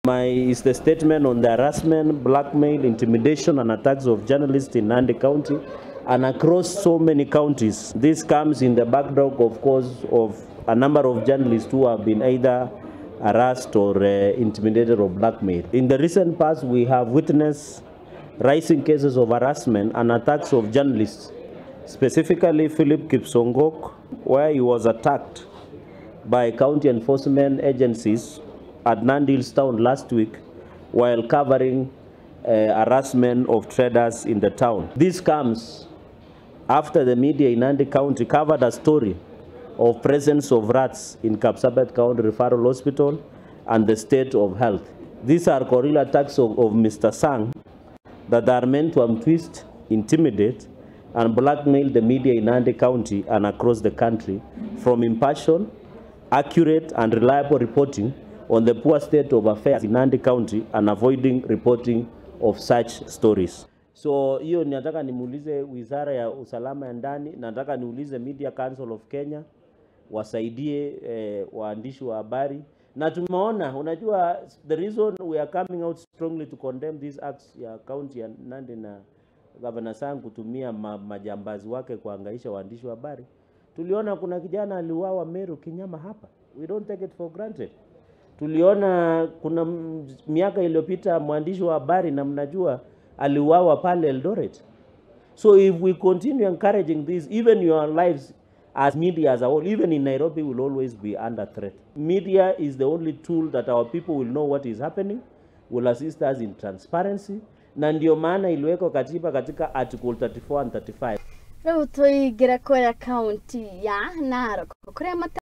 Is the statement on the harassment, blackmail, intimidation and attacks of journalists in Nandi County and across so many counties. This comes in the backdrop, of course, of a number of journalists who have been either harassed or intimidated or blackmailed. In the recent past, we have witnessed rising cases of harassment and attacks of journalists, specifically Philip Kipsongok, where he was attacked by county enforcement agencies at Nandi Hills town last week while covering harassment of traders in the town. This comes after the media in Nandi County covered a story of presence of rats in Kapsabet County Referral Hospital and the state of health. These are guerrilla attacks of Mr. Sang that are meant to twist, intimidate, and blackmail the media in Nandi County and across the country from impartial, accurate, and reliable reporting on the poor state of affairs in Nandi County and avoiding reporting of such stories. So hiyo nataka nimuulize Wizara ya Usalama ya Ndani, nataka niulize Media Council of Kenya wasaidie waandishi wa habari. Na tumeona, unajua, the reason we are coming out strongly to condemn these acts ya county ya Nandi na Governor Sang kutumia majambazi wake kuhangaisha waandishi wa habari. Tuliona kuna kijana aliuawa Meru kinyama hapa. We don't take it for granted. Tuliona kuna miaka iliyopita mwandishi wa habari na mnajua aliuawa pale Eldoret. So if we continue encouraging this, even your lives as media as a whole, even in Nairobi, will always be under threat. Media is the only tool that our people will know what is happening, will assist us in transparency, na ndio maana iliwekwa katiba katika article 34 and 35. Leo tuigira kwa county ya Narok.